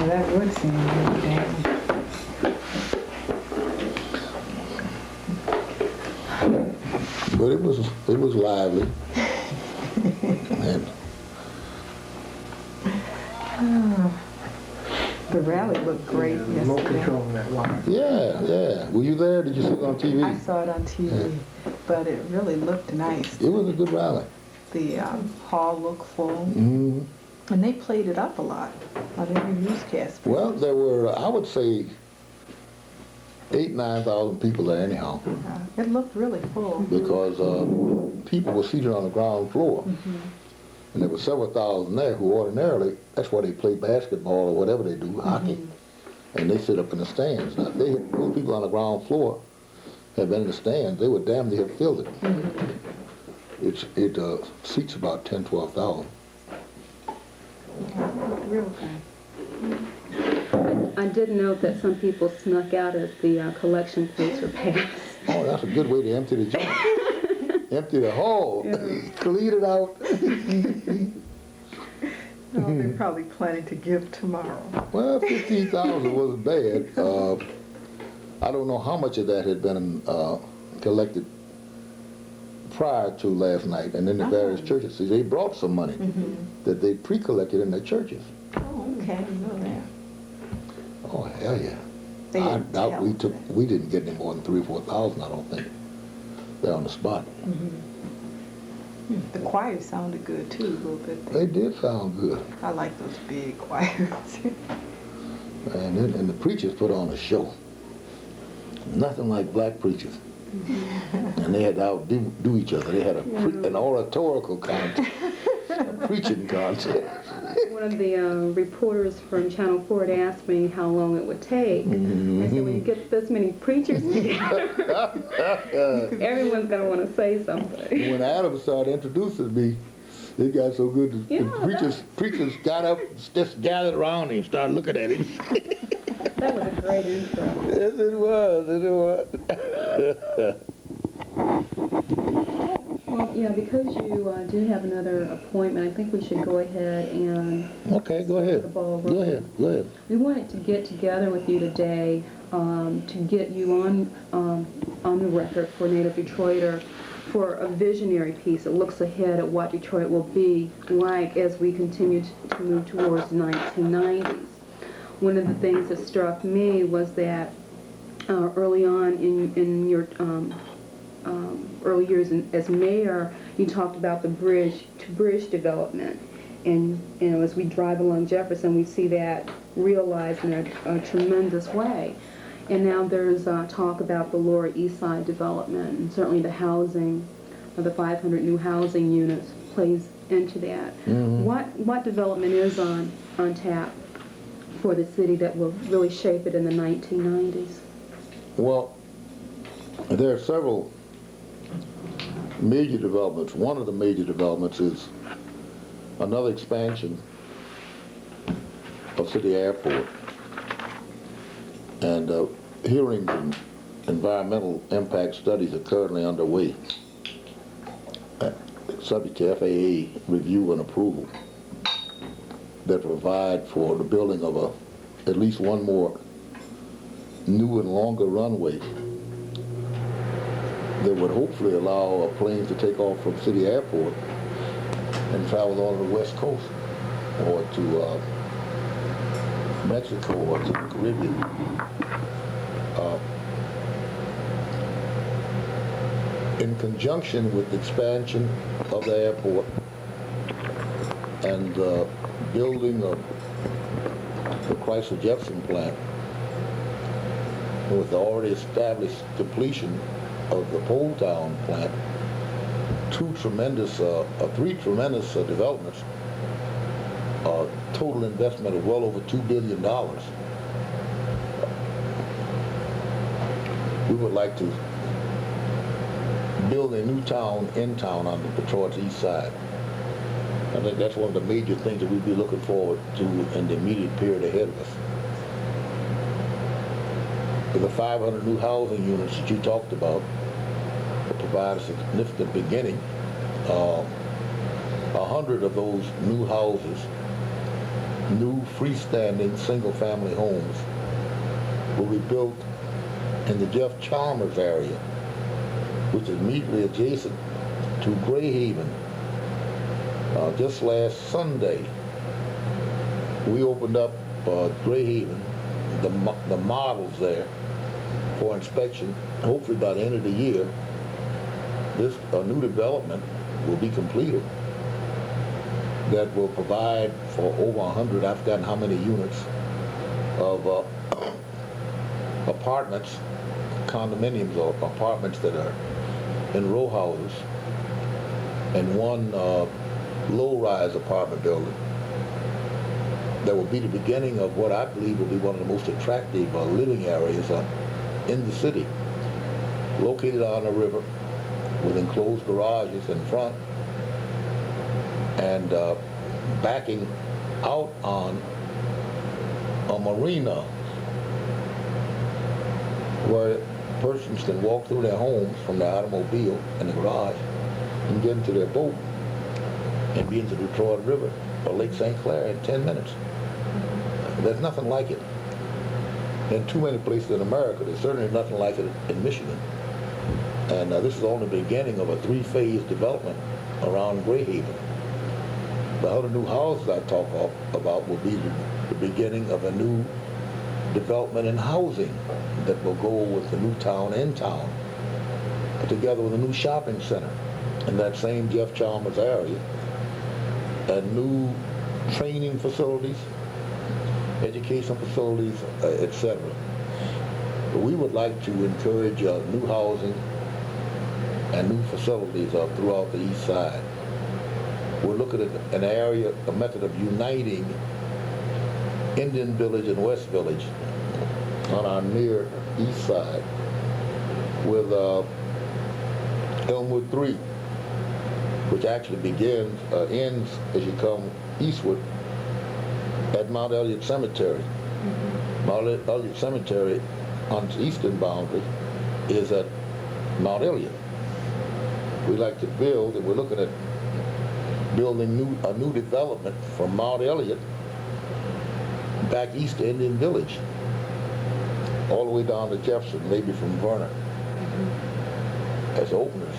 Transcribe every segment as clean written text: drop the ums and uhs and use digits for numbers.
that would seem really damn. But it was lively. And The rally looked great Remote yesterday. control on that wire. yeah. Were you there? Did you see it on TV? I saw it on TV, but it really looked nice. It was a good rally. The hall looked full, Mm-hmm. and they played it up a lot on every newscast. Well, there were, I would say, 8,000-9,000 people there anyhow, It looked really full. because people were seated on the ground floor. And there were several thousand there who ordinarily, that's why they play basketball or whatever they do, hockey. And they sit up in the stands. Now, if those people on the ground floor had been in the stands, they would damn near have filled it. It seats about 10,000-12,000. Real good. I did note that some people snuck out as the collection plates were passed. Oh, that's a good way to empty the joint. Empty the hall, clean it out. No, they're probably planning to give tomorrow. Well, 15,000 wasn't bad. I don't know how much of that had been collected prior to last night, and in the various churches. See, they brought some money that they pre-collected in their churches. Oh, okay, I didn't know that. Oh, hell yeah. They I didn't doubt tell. we didn't get any more than 3,000 or 4,000, I don't think. They're on the spot. The choir sounded good too, a little bit. They did sound good. I like those big choirs. And the preachers put on a show. Nothing like black preachers. And they had to outdo each other. They had an oratorical contest, a preaching contest. One of the reporters from Channel 4 had asked me how long it would take. I said, when you get this many preachers together, everyone's going to want to say something. When Adam started introducing me, it got so good that the preachers got up, just gathered around him and started looking at him. That was a great intro. Yes, it was. Well, yeah, because you do have another appointment, I think we should go ahead and Okay, go ahead. the ball Go rolling. ahead. Go ahead. We wanted to get together with you today to get you on the record for Native Detroiter for a visionary piece that looks ahead at what Detroit will be like as we continue to move towards the 1990s. One of the things that struck me was that early on in your early years as mayor, you talked about the bridge-to-bridge development. And as we drive along Jefferson, we see that realized in a tremendous way. And now there's talk about the Lower East Side development, and certainly the housing, the 500 new housing units plays into that. What development is on tap for the city that will really shape it in the 1990s? Well, there are several major developments. One of the major developments is another expansion of City Airport. And hearings and environmental impact studies are currently underway, subject to FAA review and approval, that provide for the building of at least one more new and longer runway that would hopefully allow planes to take off from City Airport and travel on the West Coast or to Mexico or to the Caribbean. In conjunction with the expansion of the airport and the building of the Chrysler Jefferson Plant, with the already established completion of the Pontchartrain plant, three tremendous developments, total investment of well over $2 billion. We would like to build a new town in town on Detroit's east side. I think that's one of the major things that we'd be looking forward to in the immediate period ahead of us. With the 500 new housing units that you talked about, will provide a significant beginning. 100 of those new houses new freestanding single-family homes will be built in the Jeff Chalmers area, which is immediately adjacent to Greyhaven. Just last Sunday, we opened up Greyhaven, the models there, for inspection. Hopefully by the end of the year, this new development will be completed that will provide for over 100, I've forgotten how many units, of apartments, condominiums or apartments that are in row houses, and one low-rise apartment building that will be the beginning of what I believe will be one of the most attractive living areas in the city, located on the river with enclosed garages in front and backing out on a marina where persons can walk through their homes from their automobile in the garage and get into their boat and be into the Detroit River or Lake St. Clair in 10 minutes. There's nothing like it in too many places in America. There's certainly nothing like it in Michigan. And this is only the beginning of a 3-phase development around Greyhaven. The other new houses I talk about will be the beginning of a new development in housing that will go with the new town in town, together with a new shopping center in that same Jeff Chalmers area, and new training facilities, education facilities, etc. We would like to encourage new housing and new facilities throughout the east side. We're looking at an area, a method of uniting Indian Village and West Village on our near east side with Elmwood 3, which actually ends as you come eastward at Mount Elliot Cemetery. Mount Elliot Cemetery on its eastern boundary is at Mount Elliot. We like to build, and we're looking at building a new development from Mount Elliot back east to Indian Village, all the way down to Jefferson, maybe from Vernon, as openers.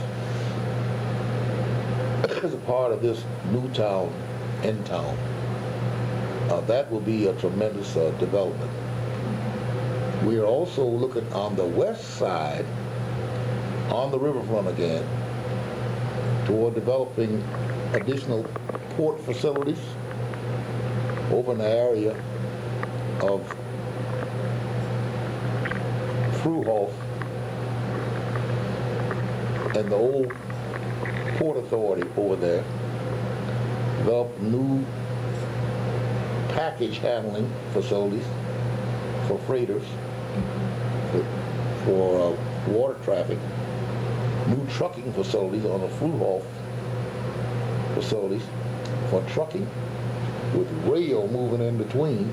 As a part of this new town, in town, that will be a tremendous development. We are also looking on the west side, on the riverfront again, toward developing additional port facilities over in the area of Fruehof and the old Port Authority over there. Develop new package handling facilities for freighters, for water traffic, new trucking facilities on the Fruehof facilities for trucking with rail moving in between,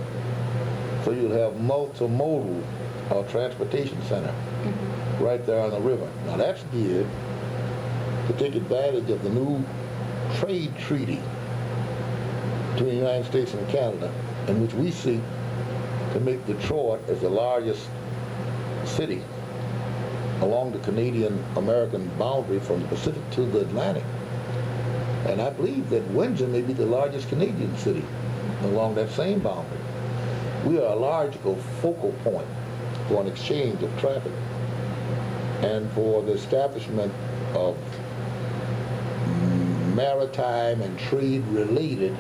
so you'll have multimodal transportation center right there on the river. Now that's geared to take advantage of the new trade treaty between the United States and Canada, in which we seek to make Detroit as the largest city along the Canadian-American boundary from the Pacific to the Atlantic. And I believe that Windsor may be the largest Canadian city along that same boundary. We are a logical focal point for an exchange of traffic and for the establishment of maritime and trade-related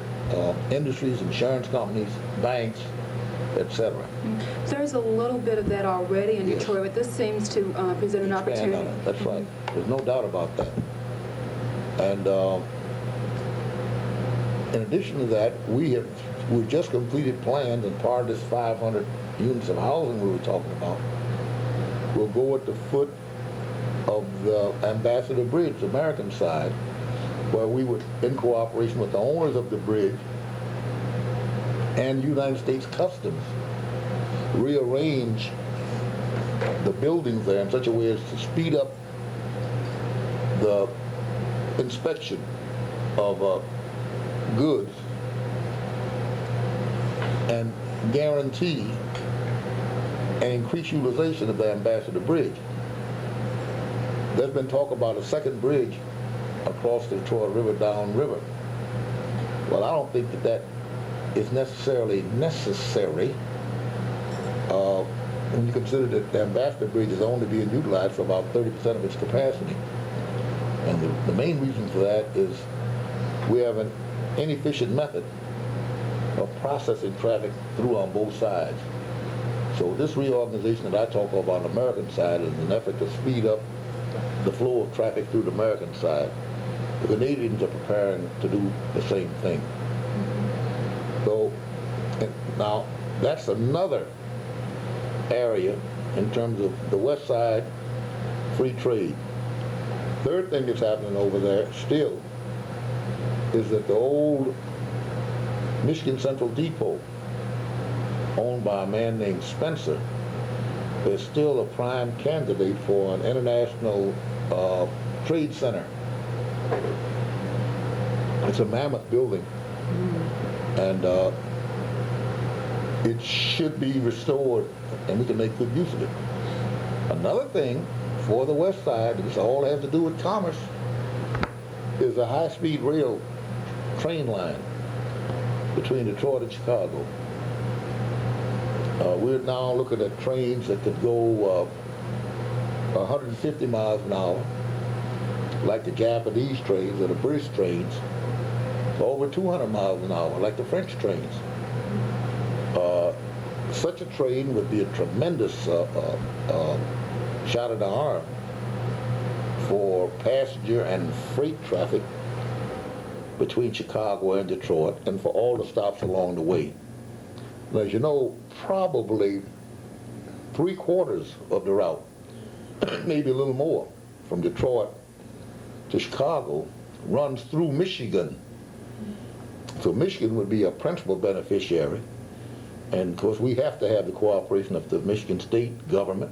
industries, insurance companies, banks, etc. There's a little bit of that already in Yes. Detroit, but this seems to present an Expand on opportunity. it. That's right. There's no doubt about that. And in addition to that, we've just completed plans, and part of this 500 units of housing we were talking about will go at the foot of the Ambassador Bridge, the American side, where we would, in cooperation with the owners of the bridge and United States Customs, rearrange the buildings there in such a way as to speed up the inspection of goods and guarantee and increase utilization of the Ambassador Bridge. There's been talk about a second bridge across the Detroit River downriver. Well, I don't think that is necessarily necessary when you consider that the Ambassador Bridge is only being utilized for about 30% of its capacity. And the main reason for that is we have an inefficient method of processing traffic through on both sides. So this reorganization that I talk about on the American side is an effort to speed up the flow of traffic through the American side. The Canadians are preparing to do the same thing. So now that's another area in terms of the west side free trade. Third thing that's happening over there still is that the old Michigan Central Depot, owned by a man named Spencer, is still a prime candidate for an international trade center. It's a mammoth building, and it should be restored, and we can make good use of it. Another thing for the west side, this all has to do with commerce, is a high-speed rail train line between Detroit and Chicago. We're now looking at trains that could go 150 miles an hour, like the Japanese trains or the British trains, to over 200 miles an hour, like the French trains. Such a train would be a tremendous shot in the arm for passenger and freight traffic between Chicago and Detroit, and for all the stops along the way. Now, as you know, probably 3/4 of the route, maybe a little more, from Detroit to Chicago runs through Michigan. So Michigan would be a principal beneficiary, and of course we have to have the cooperation of the Michigan state government,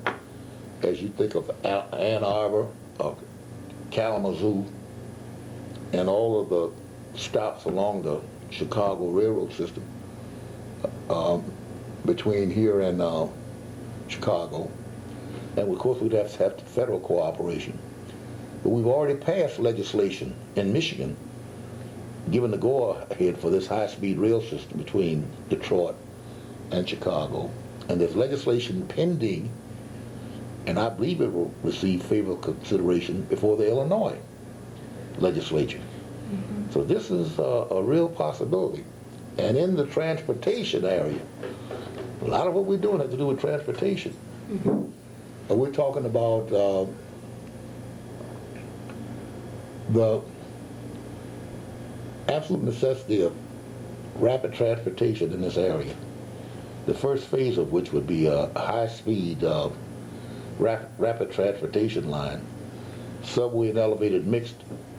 as you think of Ann Arbor, Kalamazoo, and all of the stops along the Chicago railroad system between here and Chicago. And of course we'd have to have federal cooperation. But we've already passed legislation in Michigan giving the go-ahead for this high-speed rail system between Detroit and Chicago. And there's legislation pending, and I believe it will receive favorable consideration before the Illinois legislature. So this is a real possibility. And in the transportation area, a lot of what we're doing has to do with transportation. We're talking about the absolute necessity of rapid transportation in this area. The first phase of which would be a high-speed rapid transportation line, subway and elevated mixed,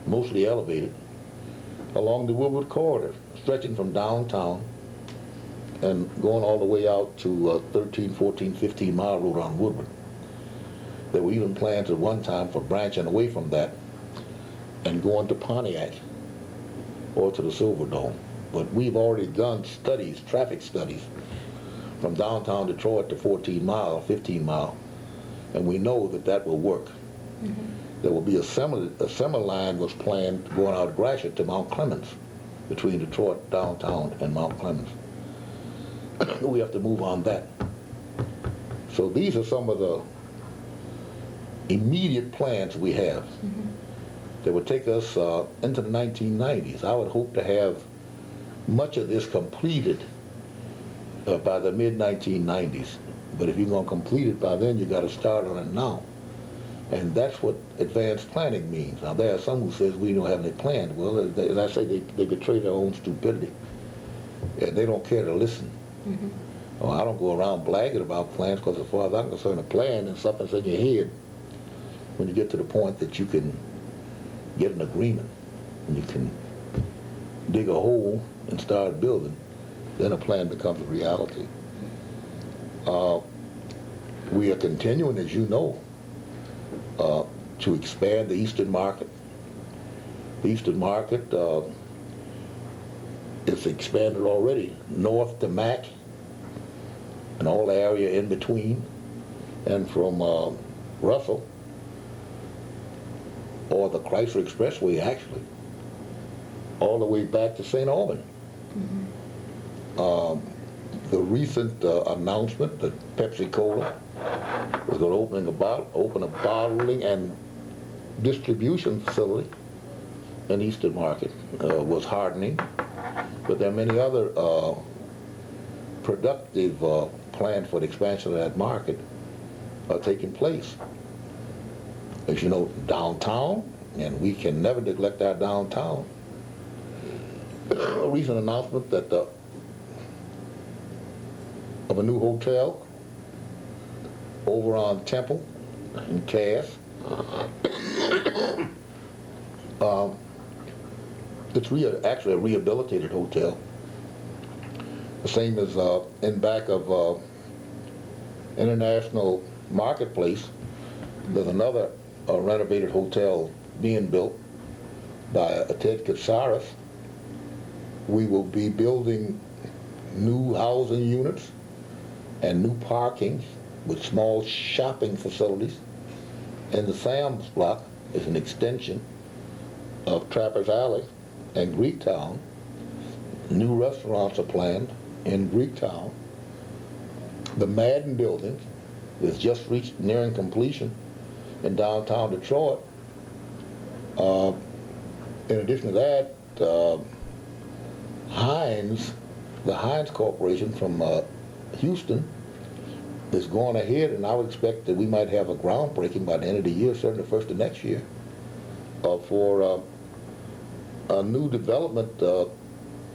mostly elevated, along the Woodward corridor, stretching from downtown and going all the way out to 13, 14, 15 mile road on Woodward. There were even plans at one time for branching away from that and going to Pontiac or to the Silverdome. But we've already done studies, traffic studies, from downtown Detroit to 14 mile, 15 mile, and we know that that will work. There will be a similar line was planned going out of Gratiot to Mount Clemens, between Detroit downtown and Mount Clemens. We have to move on that. So these are some of the immediate plans we have that would take us into the 1990s. I would hope to have much of this completed by the mid-1990s. But if you're going to complete it by then, you got to start on it now. And that's what advanced planning means. Now, there are some who says we don't have any plans. Well, as I say, they betray their own stupidity. And they don't care to listen. Well, I don't go around blagging about plans, because as far as I'm concerned, a plan is something that's in your head. When you get to the point that you can get an agreement, and you can dig a hole and start building, then a plan becomes a reality. We are continuing, as you know, to expand the Eastern Market. The Eastern Market is expanded already north to Mack and all the area in between, and from Russell, or the Chrysler Expressway actually, all the way back to St. Albans. The recent announcement that Pepsi Cola was going to open a bottling and distribution facility in Eastern Market was heartening, but there are many other productive plans for the expansion of that market are taking place. As you know, downtown, and we can never neglect our downtown. A recent announcement that of a new hotel over on Temple in Cass. It's actually a rehabilitated hotel. The same as in back of International Marketplace. There's another renovated hotel being built by Ted Katsaris. We will be building new housing units and new parking with small shopping facilities. And the Sam's block is an extension of Trappers Alley and Greektown. New restaurants are planned in Greektown. The Madden Building is just nearing completion in downtown Detroit. In addition to that, Hines, the Hines Corporation from Houston, is going ahead, and I would expect that we might have a groundbreaking by the end of the year, certainly the first of next year, for a new development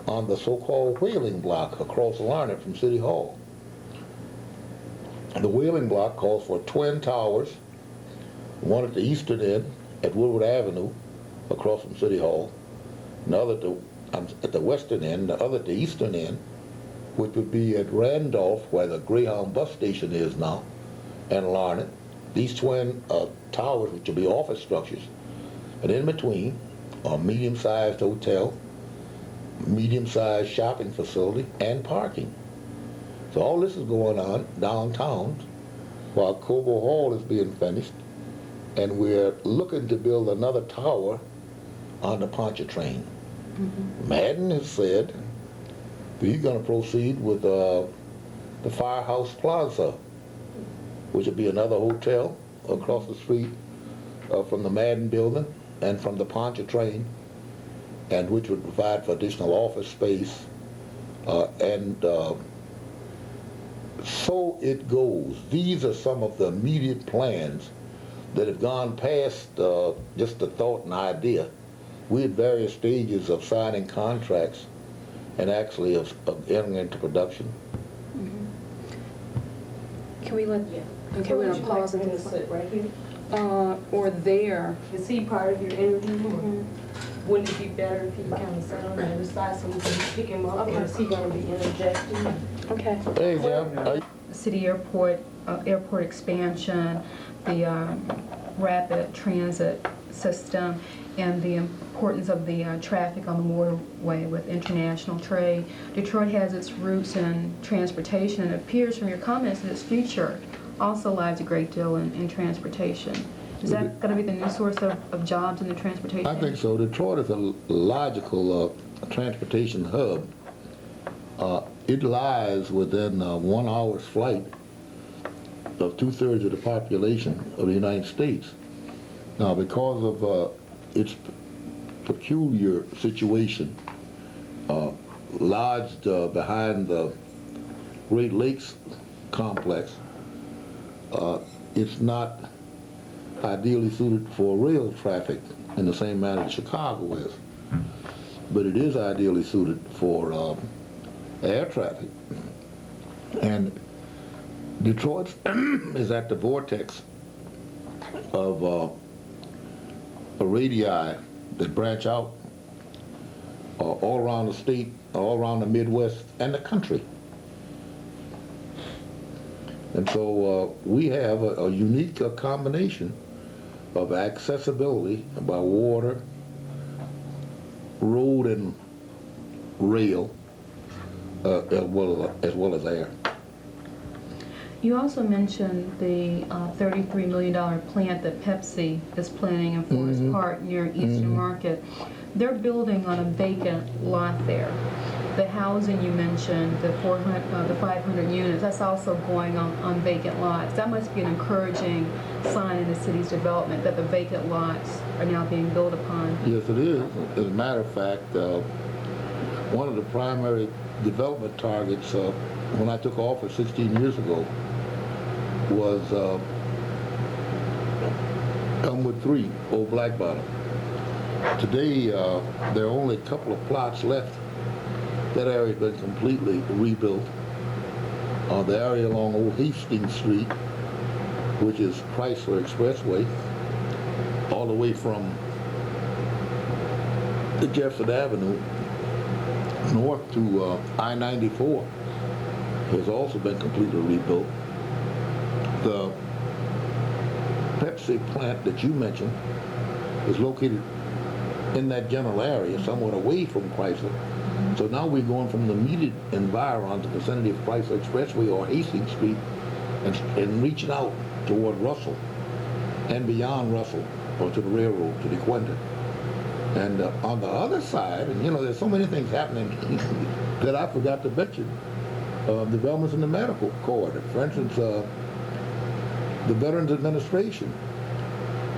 on the so-called Whaling Block across Larned from City Hall. The Whaling Block calls for twin towers, one at the eastern end at Woodward Avenue across from City Hall, another at the western end, the other at the eastern end, which would be at Randolph, where the Greyhound bus station is now, and Larned. These twin towers, which will be office structures, and in between, a medium-sized hotel, medium-sized shopping facility, and parking. So all this is going on downtown while Cobo Hall is being finished, and we're looking to build another tower on the Pontchartrain. Madden has said that he's going to proceed with the Firehouse Plaza, which will be another hotel across the street from the Madden Building and from the Pontchartrain, and which would provide for additional office space. So it goes. These are some of the immediate plans that have gone past just the thought and idea. We're at various stages of signing contracts and actually of entering into production. Can we let, okay, we're gonna pause and sit right here. or there. Is he part of your interview? Or wouldn't it be better if he kind of sat on the other side so we can pick him up? Or is he gonna be interjecting? Okay. Hey, Jim. City airport, airport expansion, the rapid transit system, and the importance of the traffic on the waterway with international trade. Detroit has its roots in transportation, and it appears from your comments that its future also lies a great deal in transportation. Is that going to be the new source of jobs in the transportation? I think so. Detroit is a logical transportation hub. It lies within 1 hour's flight of 2/3 of the population of the United States. Now, because of its peculiar situation, lodged behind the Great Lakes complex, it's not ideally suited for rail traffic in the same manner that Chicago is. But it is ideally suited for air traffic. And Detroit is at the vortex of radii that branch out all around the state, all around the Midwest, and the country. And so we have a unique combination of accessibility by water, road, and rail, as well as air. You also mentioned the $33 million plant that Pepsi is planning in Forest Park near Eastern Market. They're building on a vacant lot there. The housing you mentioned, the 500 units, that's also going on vacant lots. That must be an encouraging sign in the city's development that the vacant lots are now being built upon. Yes, it is. As a matter of fact, one of the primary development targets when I took office 16 years ago was Elmwood 3, Old Black Bottom. Today, there are only a couple of plots left. That area has been completely rebuilt. The area along Old Hastings Street, which is Chrysler Expressway, all the way from the Jefferson Avenue north to I-94 has also been completely rebuilt. The Pepsi plant that you mentioned is located in that general area, somewhat away from Chrysler. So now we're going from the immediate environment, the vicinity of Chrysler Expressway or Hastings Street, and reaching out toward Russell and beyond Russell or to the railroad, to the Quinta. And on the other side, and there's so many things happening that I forgot to mention. Developments in the medical corridor. For instance, the Veterans Administration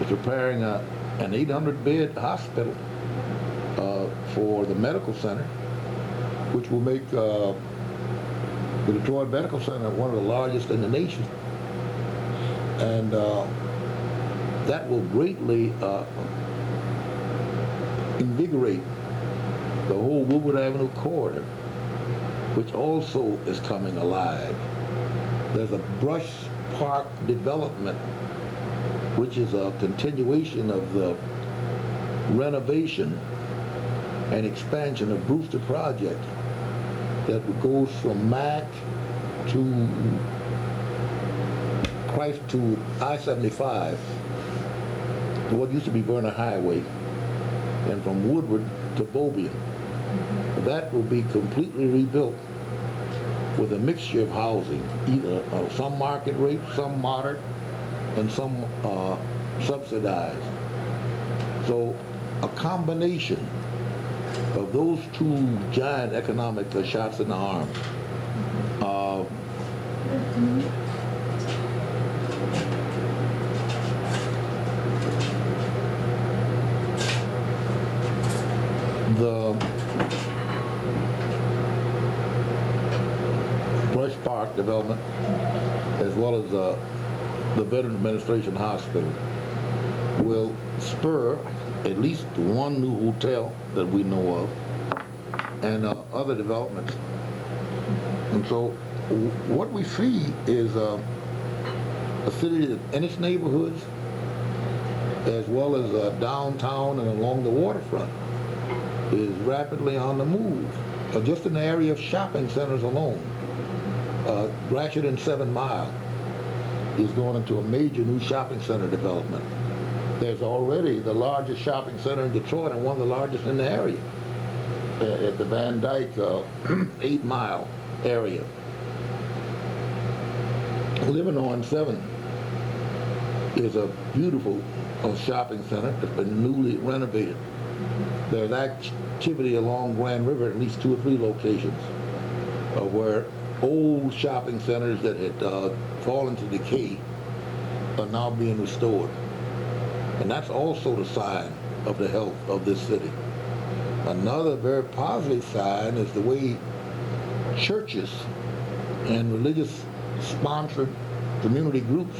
is preparing an 800-bed hospital for the medical center, which will make the Detroit Medical Center one of the largest in the nation. And that will greatly invigorate the whole Woodward Avenue corridor, which also is coming alive. There's a brush park development, which is a continuation of the renovation and expansion of Brewster Project that goes from Mac to I-75, to what used to be Vernon Highway, and from Woodward to Bobian. That will be completely rebuilt with a mixture of housing, either some market rate, some moderate, and some subsidized. So a combination of those two giant economic shots in the arm the Brush Park development, as well as the Veteran Administration Hospital, will spur at least one new hotel that we know of, and other developments. And so what we see is a city that in its neighborhoods, as well as downtown and along the waterfront, is rapidly on the move. Just in the area of shopping centers alone, Gratiot and 7 Mile is going into a major new shopping center development. There's already the largest shopping center in Detroit and one of the largest in the area, at the Van Dyke 8 Mile area. Living on 7 is a beautiful shopping center that's been newly renovated. There's activity along Grand River at least 2 or 3 locations where old shopping centers that had fallen to decay are now being restored. And that's also the sign of the health of this city. Another very positive sign is the way churches and religious sponsored community groups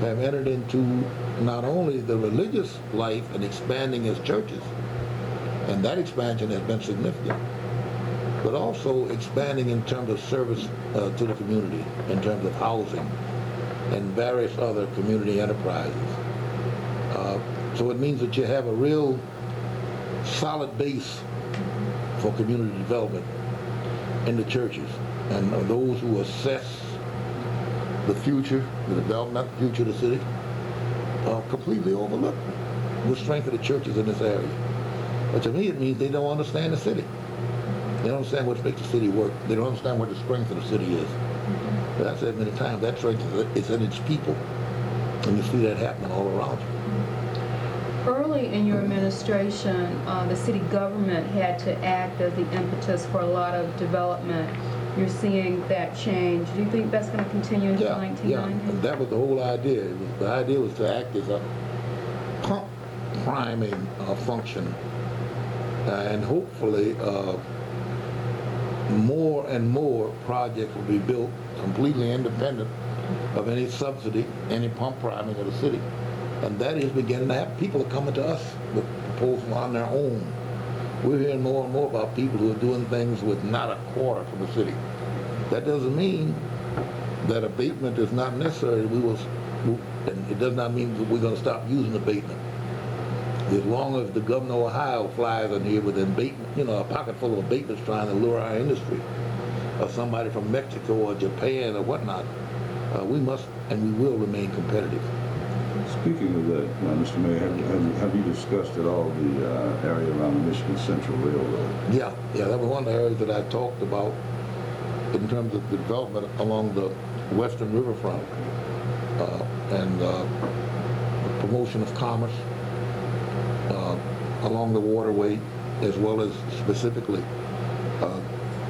have entered into not only the religious life and expanding as churches, and that expansion has been significant, but also expanding in terms of service to the community, in terms of housing and various other community enterprises. So it means that you have a real solid base for community development in the churches, and those who assess the future, the development, the future of the city, completely overlook the strength of the churches in this area. But to me, it means they don't understand the city. They don't understand what makes the city work. They don't understand what the strength of the city is. But I've said many times, that strength is in its people. And you see that happening all around you. Early in your administration, the city government had to act as the impetus for a lot of development. You're seeing that change. Do you think that's going to continue into 1990? Yeah, that was the whole idea. The idea was to act as a pump priming function, and hopefully more and more projects will be built completely independent of any subsidy, any pump priming of the city. And that is beginning to happen. People are coming to us with proposals on their own. We're hearing more and more about people who are doing things with not a quarter from the city. That doesn't mean that abatement is not necessary. And it does not mean that we're going to stop using abatement. As long as the governor of Ohio flies in here with abatement, a pocket full of abatements trying to lure our industry, or somebody from Mexico or Japan or whatnot, we must and we will remain competitive. Speaking of that, Mr. Mayor, have you discussed at all the area around the Michigan Central Railroad? Yeah, that was one of the areas that I talked about in terms of the development along the western riverfront and the promotion of commerce along the waterway, as well as specifically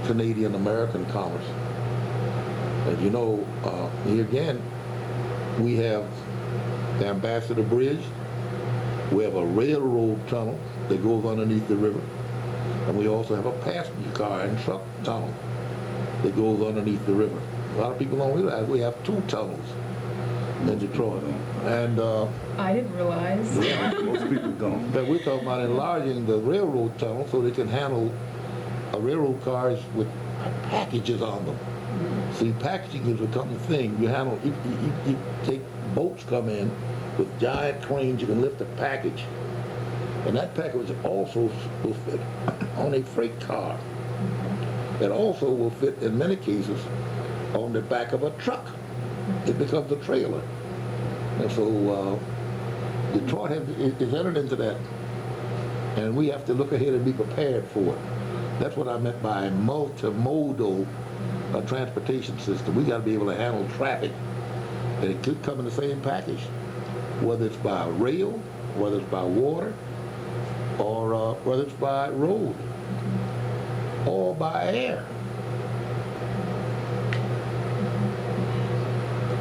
Canadian-American commerce. As you know, here again, we have the Ambassador Bridge, we have a railroad tunnel that goes underneath the river, and we also have a passenger car and truck tunnel that goes underneath the river. A lot of people don't realize we have two tunnels in Detroit. And I didn't realize. Most people don't. but we're talking about enlarging the railroad tunnel so they can handle railroad cars with packages on them. See, packaging has become the thing. You handle, you take boats come in with giant cranes, you can lift a package. And that package also will fit on a freight car. It also will fit, in many cases, on the back of a truck. It becomes a trailer. And so Detroit is entered into that. And we have to look ahead and be prepared for it. That's what I meant by a multimodal transportation system. We got to be able to handle traffic. And it could come in the same package, whether it's by rail, whether it's by water, or whether it's by road, or by air.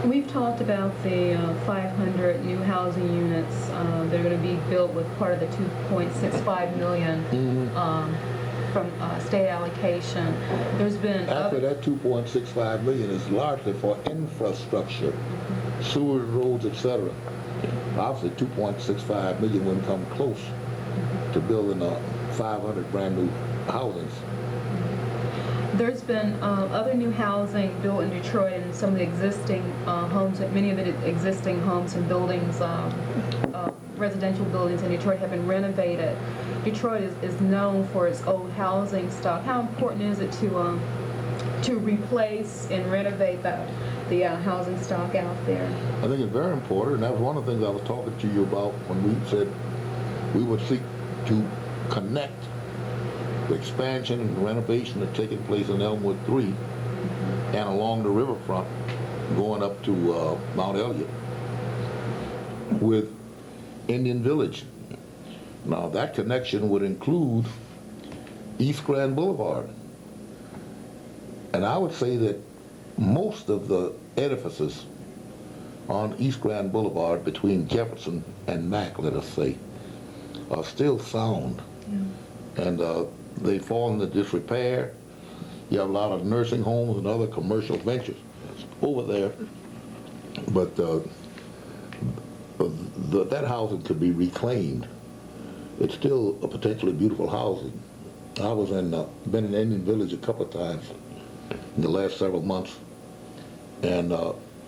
We've talked about the 500 new housing units that are going to be built with part of the $2.65 million from state allocation. There's been After that $2.65 million is largely for infrastructure, sewers, roads, etc. Obviously, $2.65 million wouldn't come close to building 500 brand new housings. There's been other new housing built in Detroit, and some of the existing homes, many of the existing homes and buildings, residential buildings in Detroit have been renovated. Detroit is known for its old housing stock. How important is it to replace and renovate the housing stock out there? I think it's very important, and that was one of the things I was talking to you about when we said we would seek to connect the expansion and renovation that's taking place in Elmwood 3 and along the riverfront going up to Mount Elliot with Indian Village. Now that connection would include East Grand Boulevard. And I would say that most of the edifices on East Grand Boulevard between Jefferson and Mack, let us say, are still sound. Yeah. And they fall into disrepair. You have a lot of nursing homes and other commercial ventures over there. But that housing could be reclaimed. It's still a potentially beautiful housing. I was been in Indian Village a couple of times in the last several months, and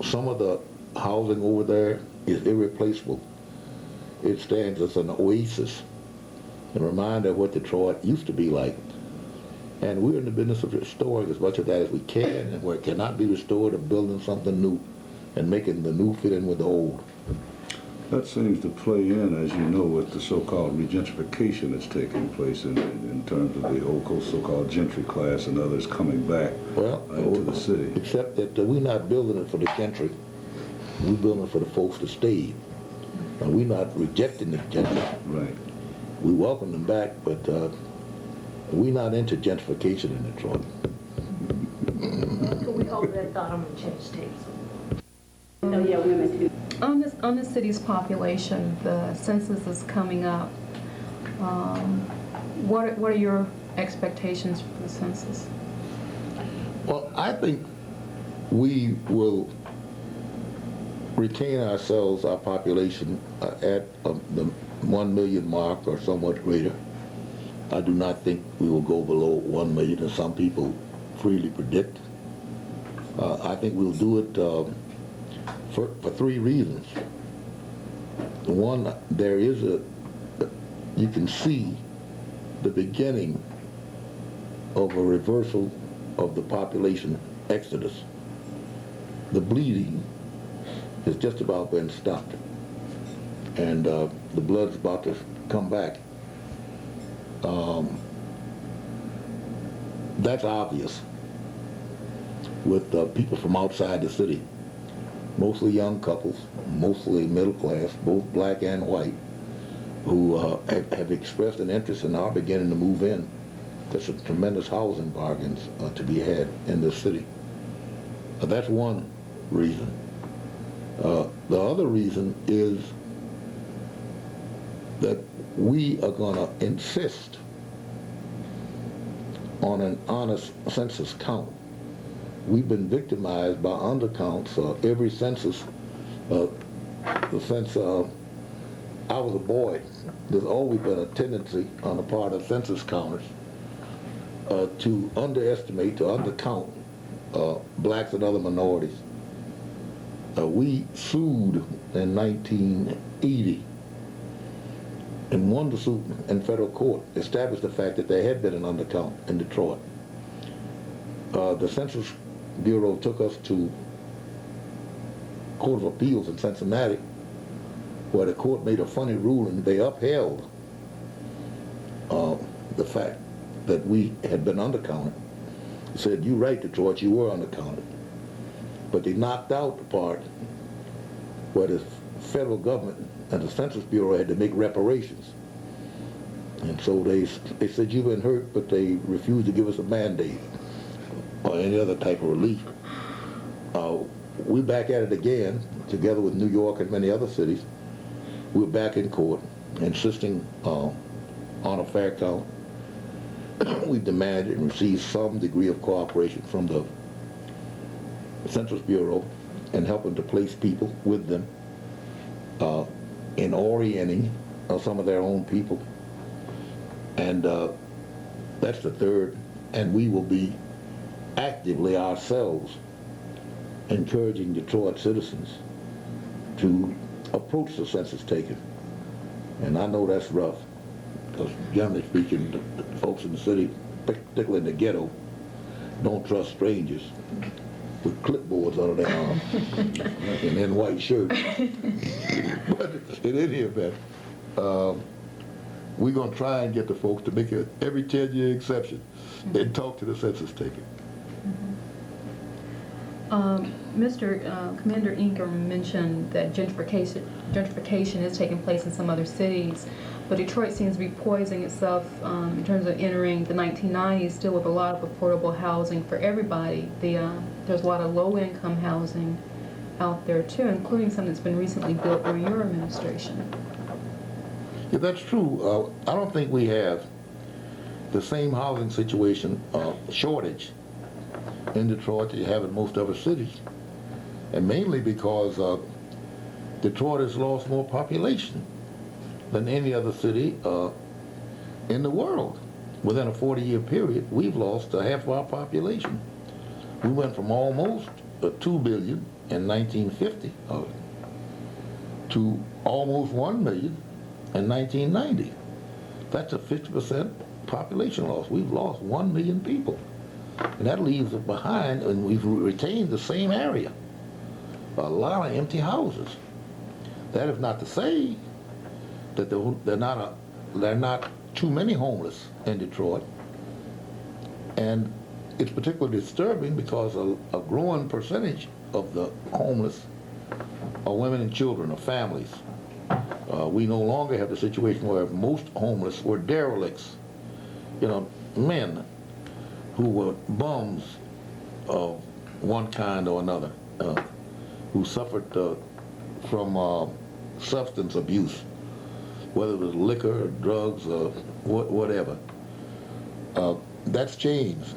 some of the housing over there is irreplaceable. It stands as an oasis, a reminder of what Detroit used to be like. And we're in the business of restoring as much of that as we can, and where it cannot be restored, of building something new and making the new fit in with the old. That seems to play in, as you know, with the so-called regentrification that's taking place in terms of the old so-called gentry class and others coming back Well, into the city. except that we're not building it for the gentry. We're building it for the folks to stay. And we're not rejecting the gentry. Right. We welcome them back, but we're not into gentrification in Detroit. Could we hold that thought? I'm gonna change tapes. Oh, yeah, women too. On the city's population, the census is coming up. What are your expectations for the census? Well, I think we will retain ourselves, our population, at the 1 million mark or somewhat greater. I do not think we will go below 1 million, as some people freely predict. I think we'll do it for 3 reasons. One, there is you can see the beginning of a reversal of the population exodus. The bleeding has just about been stopped, and the blood's about to come back. That's obvious with people from outside the city, mostly young couples, mostly middle class, both black and white, who have expressed an interest and are beginning to move in. There's some tremendous housing bargains to be had in this city. That's one reason. The other reason is that we are going to insist on an honest census count. We've been victimized by undercounts. Every census, since I was a boy, there's always been a tendency on the part of census counters to underestimate, to undercount blacks and other minorities. We sued in 1980 and won the suit in federal court, established the fact that there had been an undercount in Detroit. The Census Bureau took us to Court of Appeals in Cincinnati, where the court made a funny ruling. They upheld the fact that we had been undercounted. They said, "You're right, Detroit, you were undercounted." But they knocked out the part where the federal government and the Census Bureau had to make reparations. And so they said, "You've been hurt," but they refused to give us a Band-Aid or any other type of relief. We're back at it again, together with New York and many other cities. We're back in court, insisting on a fair count. We've demanded and received some degree of cooperation from the Census Bureau in helping to place people with them in orienting some of their own people. And that's the third. And we will be actively ourselves encouraging Detroit citizens to approach the census taking. And I know that's rough, because generally speaking, the folks in the city, particularly in the ghetto, don't trust strangers with clipboards under their arms and in white shirts. But in any event, we're going to try and get the folks to make it every 10-year exception and talk to the census taker. Commander Ingram mentioned that gentrification is taking place in some other cities, but Detroit seems to be poising itself in terms of entering the 1990s still with a lot of affordable housing for everybody. There's a lot of low-income housing out there too, including some that's been recently built during your administration. Yeah, that's true. I don't think we have the same housing situation shortage in Detroit that you have in most other cities, and mainly because Detroit has lost more population than any other city in the world. Within a 40-year period, we've lost half of our population. We went from almost 2 billion in 1950 to almost 1 million in 1990. That's a 50% population loss. We've lost 1 million people. And that leaves us behind, and we've retained the same area. A lot of empty houses. That is not to say that there are not too many homeless in Detroit. And it's particularly disturbing because a growing percentage of the homeless are women and children or families. We no longer have the situation where most homeless were derelicts, men who were bums of one kind or another, who suffered from substance abuse, whether it was liquor, drugs, or whatever. That's changed.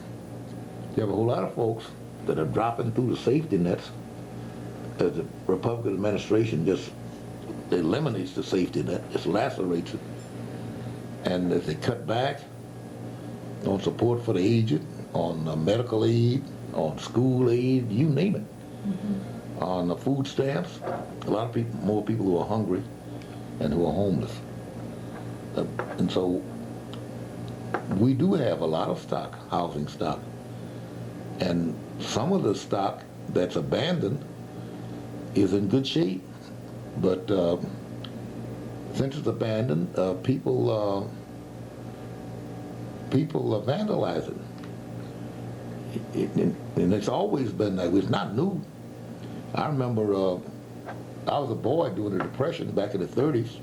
You have a whole lot of folks that are dropping through the safety nets as the Republican administration just eliminates the safety net, just lacerates it. And as they cut back on support for the aged, on medical aid, on school aid, you name it, on the food stamps, a lot of people, more people who are hungry and who are homeless. And so we do have a lot of stock, housing stock. And some of the stock that's abandoned is in good shape. But since it's abandoned, people vandalize it. And it's always been that way. It's not new. I remember I was a boy during the Depression back in the 30s,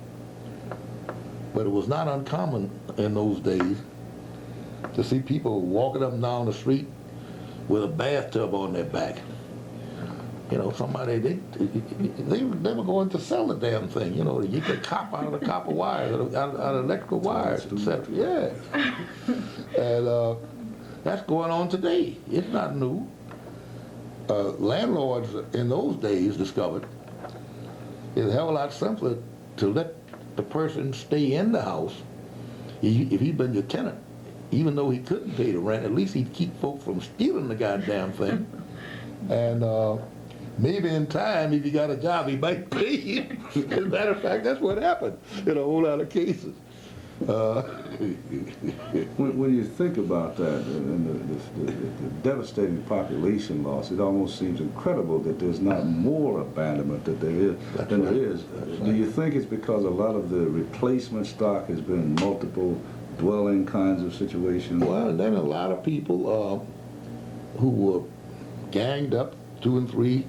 but it was not uncommon in those days to see people walking up and down the street with a bathtub on their back. Somebody, they were going to sell the damn thing, you could cop out of the copper wires, out of electrical wires, etc. Yeah. And that's going on today. It's not new. Landlords in those days discovered it's a hell of a lot simpler to let the person stay in the house. If he'd been your tenant, even though he couldn't pay the rent, at least he'd keep folks from stealing the goddamn thing. And maybe in time, if you got a job, he might pay you. As a matter of fact, that's what happened in a whole lot of cases. When you think about that and the devastating population loss, it almost seems incredible that there's not more abandonment than there is. Do you think it's because a lot of the replacement stock has been multiple dwelling kinds of situations? Well, then a lot of people who were ganged up, 2 and 3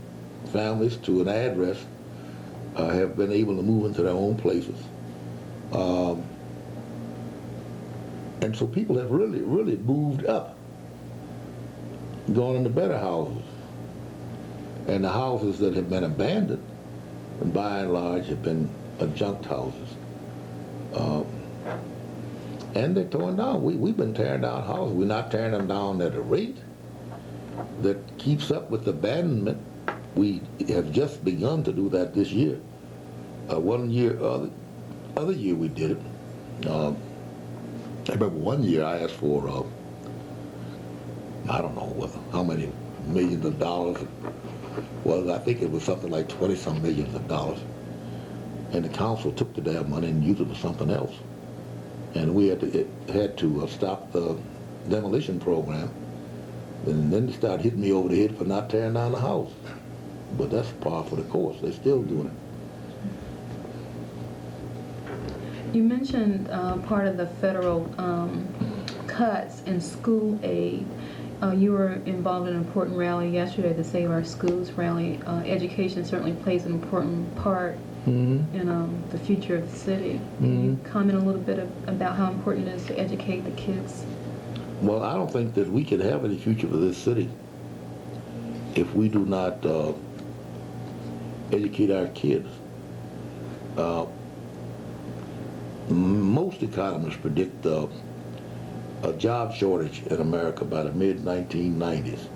families to an address, have been able to move into their own places. And so people have really moved up, gone into better houses. And the houses that have been abandoned, and by and large, have been adjunct houses. And they're torn down. We've been tearing down houses. We're not tearing them down at a rate that keeps up with abandonment. We have just begun to do that this year. Other year we did it. I remember one year I asked for, I don't know how many millions of dollars. Well, I think it was something like 20-some millions of dollars. And the council took the damn money and used it for something else. And we had to stop the demolition program. And then they started hitting me over the head for not tearing down the house. But that's par for the course. They're still doing it. You mentioned part of the federal cuts in school aid. You were involved in an important rally yesterday, the Save Our Schools rally. Education certainly plays an important part in the future of the city. Can you comment a little bit about how important it is to educate the kids? Well, I don't think that we could have any future for this city if we do not educate our kids. Most economists predict a job shortage in America by the mid-1990s.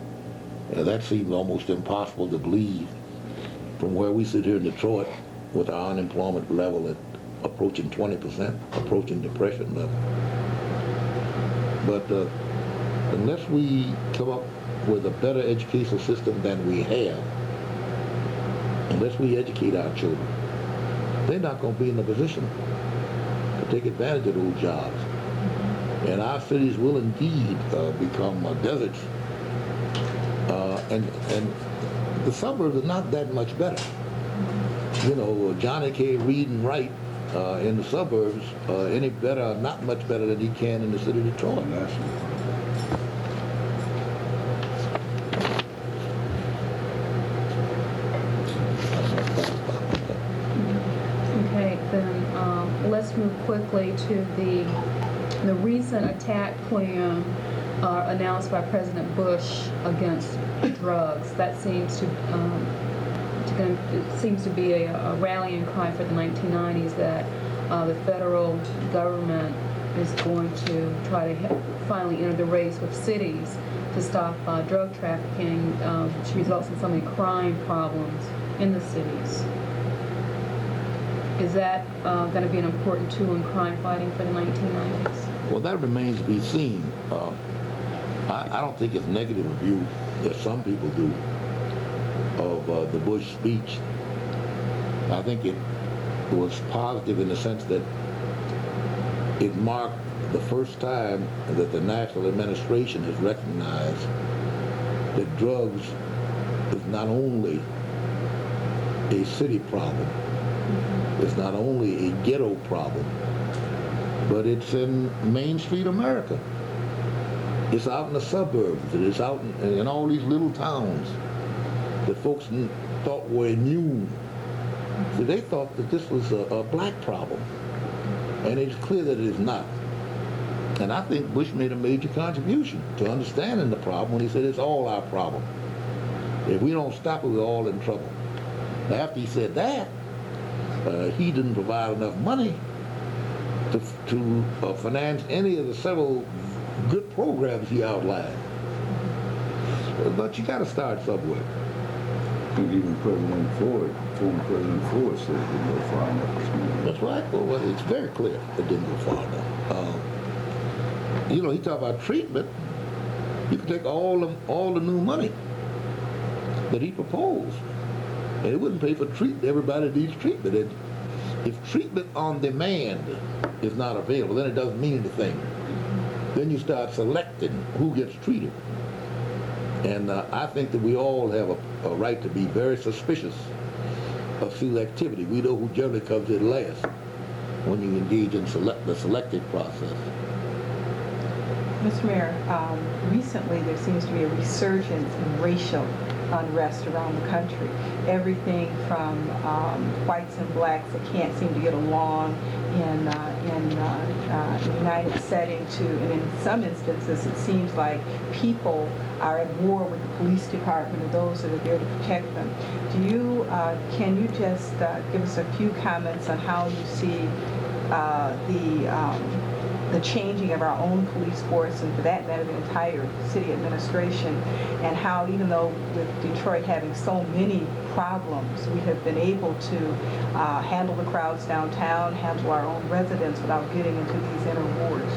And that seems almost impossible to believe from where we sit here in Detroit with our unemployment level at approaching 20%, approaching depression level. But unless we come up with a better educational system than we have, unless we educate our children, they're not going to be in a position to take advantage of those jobs. And our cities will indeed become deserts. And the suburbs are not that much better. Johnny can't read and write in the suburbs any better, not much better than he can in the city of Detroit. quickly to the recent attack plan announced by President Bush against drugs. That seems to it seems to be a rallying cry for the 1990s that the federal government is going to try to finally enter the race with cities to stop drug trafficking, which results in so many crime problems in the cities. Is that going to be an important tool in crime fighting for the 1990s? Well, that remains to be seen. I don't think it's negative review that some people do of the Bush speech. I think it was positive in the sense that it marked the first time that the national administration has recognized that drugs is not only a city problem, it's not only a ghetto problem, but it's in Main Street America. It's out in the suburbs, it's out in all these little towns that folks thought were immune. So they thought that this was a black problem, and it's clear that it is not. And I think Bush made a major contribution to understanding the problem when he said it's all our problem. If we don't stop it, we're all in trouble. After he said that, he didn't provide enough money to finance any of the several good programs he outlined. But you got to start somewhere. I think even former President Ford said it didn't go far enough this morning. That's right. Well, it's very clear it didn't go far enough. He talked about treatment. You could take all the new money that he proposed, and it wouldn't pay for treatment. Everybody needs treatment. And if treatment on demand is not available, then it doesn't mean anything. Then you start selecting who gets treated. And I think that we all have a right to be very suspicious of selectivity. We know who generally comes in last when you engage in the selective process. Mr. Mayor, recently there seems to be a resurgence in racial unrest around the country. Everything from whites and blacks that can't seem to get along in a united setting to, and in some instances it seems like people are at war with the police department and those that are there to protect them. Can you just give us a few comments on how you see the changing of our own police force, and for that matter the entire city administration, and how even though with Detroit having so many problems, we have been able to handle the crowds downtown, handle our own residents without getting into these inner wars?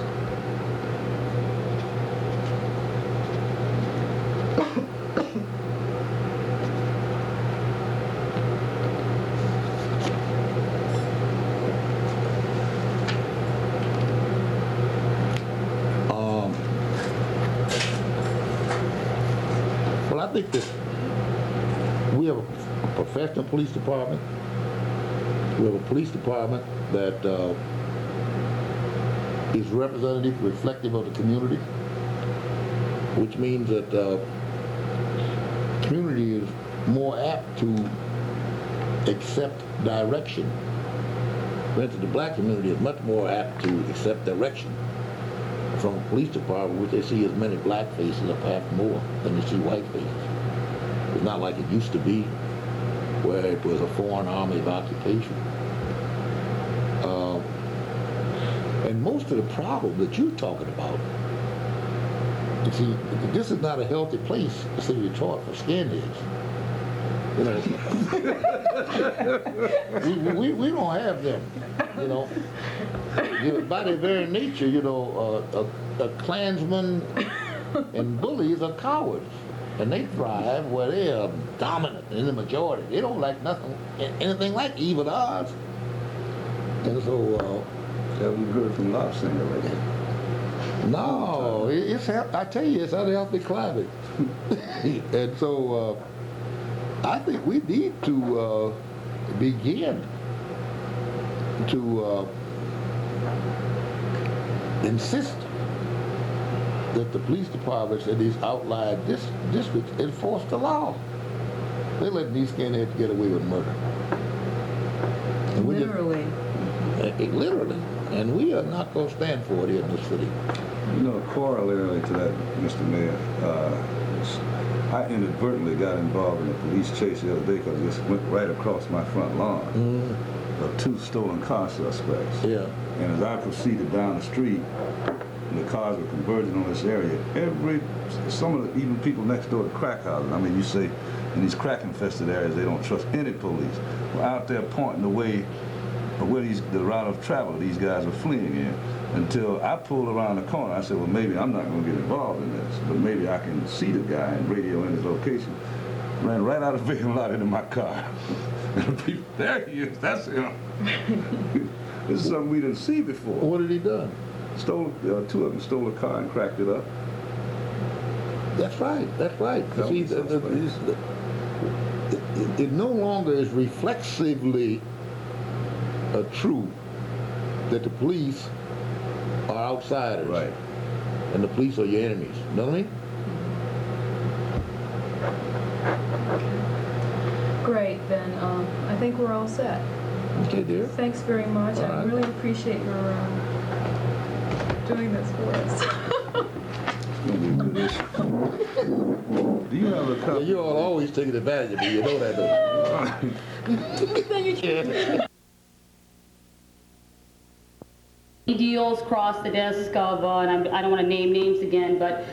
I think that we have a professional police department. We have a police department that is representative, reflective of the community, which means that the community is more apt to accept direction. For instance, the black community is much more apt to accept direction from the police department, which they see as many black faces, or perhaps more than they see white faces. It's not like it used to be, where it was a foreign army of occupation. And most of the problem that you're talking about, you see, this is not a healthy place, the city of Detroit, for skinheads. We don't have them, by their very nature, a Klansman and bullies are cowards, and they thrive where they are dominant in the majority. They don't like anything like evil odds. And so, have you heard from Lobsinger lately? No, I tell you, it's unhealthy climate. And so, I think we need to begin to insist that the police departments in these outlying districts enforce the law. They're letting these skinheads get away with murder. And Literally. Literally. And we are not going to stand for it here in this city. You know, corollary to that, Mr. Mayor, I inadvertently got involved in a police chase the other day because it just went right across my front lawn of 2 stolen car suspects. Yeah. And as I proceeded down the street, and the cars were converging on this area, some of the, even people next door to crack houses, I mean, you say in these crack-infested areas, they don't trust any police, were out there pointing the way of where the route of travel these guys were fleeing in, until I pulled around the corner. I said, well, maybe I'm not going to get involved in this, but maybe I can see the guy and radio in his location. Ran right out of the vacant lot into my car. And the people, there he is, that's him. This is something we didn't see before. What had he done? Stole, 2 of them stole a car and cracked it up. That's right, that's right. See, it no longer is reflexively true that the police are outsiders. Right. And the police are your enemies. You know what I mean? Great, then I think we're all set. Okay, dear. Thanks very much. All I right. really appreciate your doing this for us. It's gonna be a good issue. Do you have a Yeah, copy? you all always taking advantage of me. You know that, don't you? Deals cross the desk of, and I don't want to name names again, but